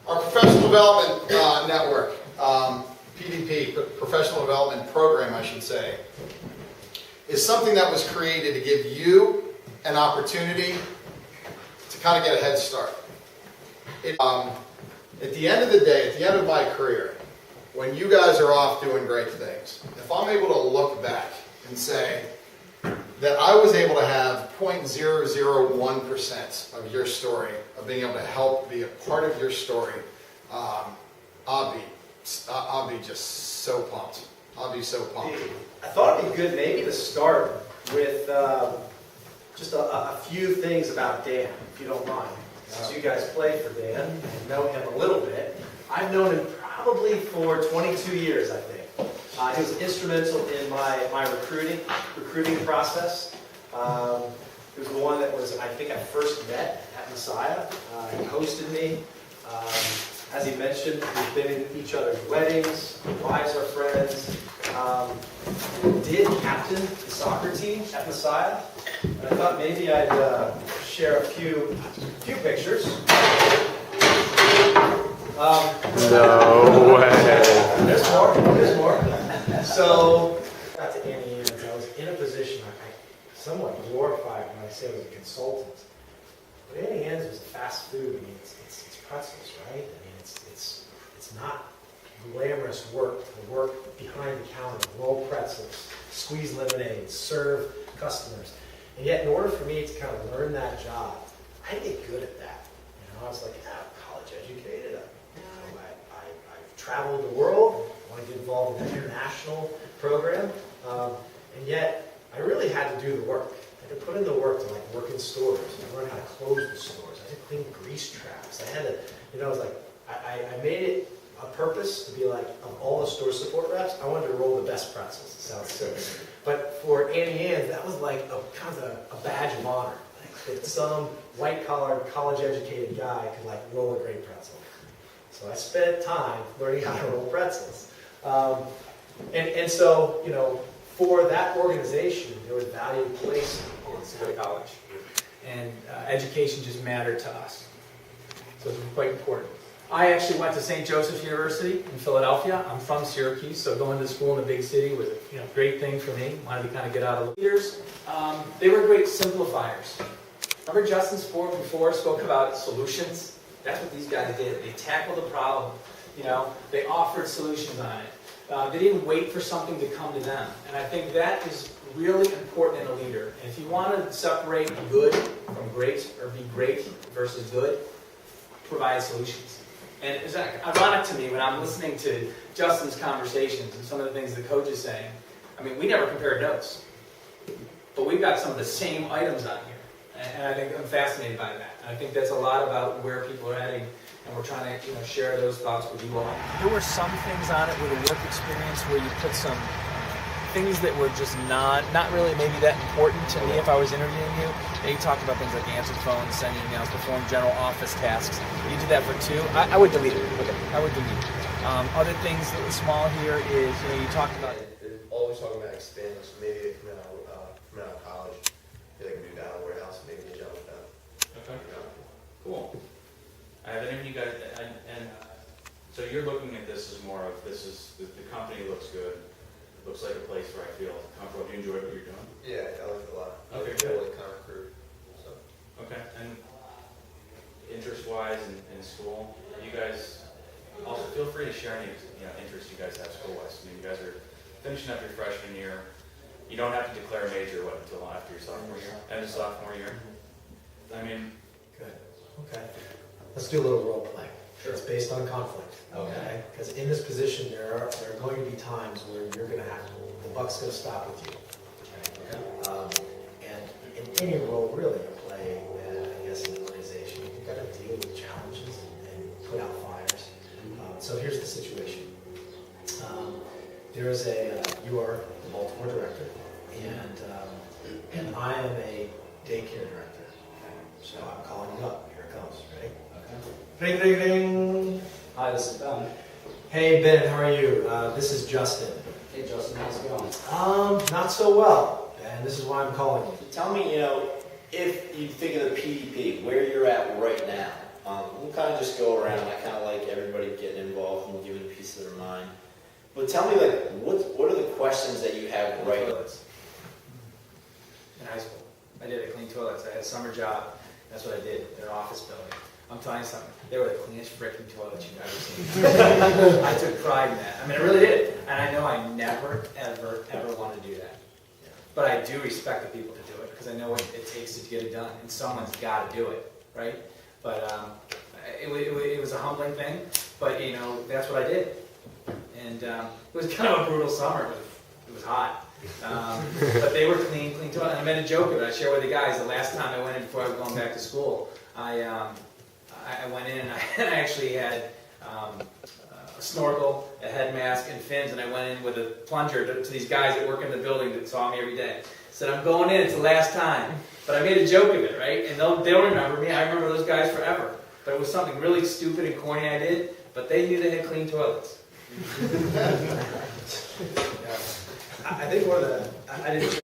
Our professional development network, PDP, Professional Development Program, I should say, is something that was created to give you an opportunity to kind of get a head start. At the end of the day, at the end of my career, when you guys are off doing great things, if I'm able to look back and say that I was able to have 0.001% of your story, of being able to help be a part of your story, I'll be just so pumped. I'll be so pumped. I thought it'd be good maybe to start with just a few things about Dan, if you don't mind. Since you guys play for Dan and know him a little bit, I've known him probably for 22 years, I think. He was instrumental in my recruiting process. He was the one that was, I think I first met at Messiah. He hosted me. As he mentioned, we've been in each other's weddings, our wives are friends. Did captain the soccer team at Messiah. And I thought maybe I'd share a few pictures. No way. There's more. So, got to Annie Ann's. I was in a position I somewhat glorified when I say I was a consultant. But Annie Ann's was fast food. I mean, it's pretzels, right? I mean, it's not glamorous work. The work behind the counter, roll pretzels, squeeze lemonade, serve customers. And yet, in order for me to kind of learn that job, I had to get good at that. You know, I was like, college educated. I've traveled the world. I want to get involved in an international program. And yet, I really had to do the work. I had to put in the work to like work in stores and learn how to close the stores. I had to clean grease traps. I had to, you know, I was like, I made it a purpose to be like, of all the store support reps, I wanted to roll the best pretzels. It sounds silly. But for Annie Ann's, that was like a kind of a badge of honor. Like that some white-collar, college-educated guy could like roll a great pretzel. So I spent time learning how to roll pretzels. And so, you know, for that organization, there was value placed to go to college. And education just mattered to us. So it was quite important. I actually went to St. Joseph's University in Philadelphia. I'm from Syracuse, so going to school in a big city was a great thing for me. Wanted to kind of get out of the leaders. They were great simplifiers. Remember Justin's forum before spoke about solutions? That's what these guys did. They tackled the problem. You know, they offered solutions on it. They didn't wait for something to come to them. And I think that is really important in a leader. And if you want to separate good from great, or be great versus good, provide solutions. And it's ironic to me when I'm listening to Justin's conversations and some of the things the coach is saying. I mean, we never compared notes. But we've got some of the same items on here. And I think I'm fascinated by that. And I think that's a lot about where people are heading. And we're trying to share those thoughts with you all. There were some things on it with a work experience where you put some things that were just not really maybe that important to me if I was interviewing you. And you talked about things like answer phones, send emails, perform general office tasks. You did that for 2. I would delete it. Okay, I would delete it. Other things that were small here is, you talked about it. Always talking about expanding, so maybe they come out of college, they can do data warehouse, maybe they jump with that. Okay. Cool. I have interviewed you guys, and so you're looking at this as more of the company looks good, looks like a place where I feel comfortable. Do you enjoy what you're doing? Yeah, I like it a lot. Okay, I good. like kind of recruit. So. Okay, and interest-wise in school, you guys also feel free to share any interests you guys have school-wise. I mean, you guys are finishing up your freshman year. You don't have to declare a major until after your sophomore year, end of sophomore year. I mean, Good. Okay. Let's do a little role play. Sure. It's based on conflict. Okay. Because in this position, there are going to be times where you're going to have the buck's going to stop with you. Okay. And in any role really you play, I guess, in an organization, you've got to deal with challenges and put out fires. So here's the situation. There is you are the Baltimore director, and I am a daycare director. So I'm calling you up. Here it comes. Ready? Okay. Ring, ring, ring. Hi, this is Ben. Hey, Ben. How are you? This is Justin. Hey, Justin, how's it going? Not so well. And this is why I'm calling you. Tell me, if you think of the PDP, where you're at right now, We'll kind of just go around. I kind of like everybody getting involved and giving a piece of their mind. But tell me, like, what are the questions that you have right now? Toilets. In high school, I did clean toilets. I had a summer job. That's what I did in an office building. I'm telling you something. They were the cleanest freaking toilets you've ever seen. I took pride in that. I mean, I really did. And I know I never, ever, ever want to do that. But I do respect the people to do it because I know what it takes to get it done. And someone's got to do it, right? But it was a humbling thing. But, you know, that's what I did. And it was kind of a brutal summer. It was hot. But they were clean toilets. And I made a joke of it. I share with the guys the last time I went in before I was going back to school. I went in and I actually had a snorkel, a head mask, and fins, and I went in with a plunger to these guys that work in the building that saw me every day. Said, I'm going in, it's the last time. But I made a joke of it, right? And they'll remember me. I remember those guys forever. But it was something really stupid and corny I did, but they knew they had clean toilets. I think one of the, I didn't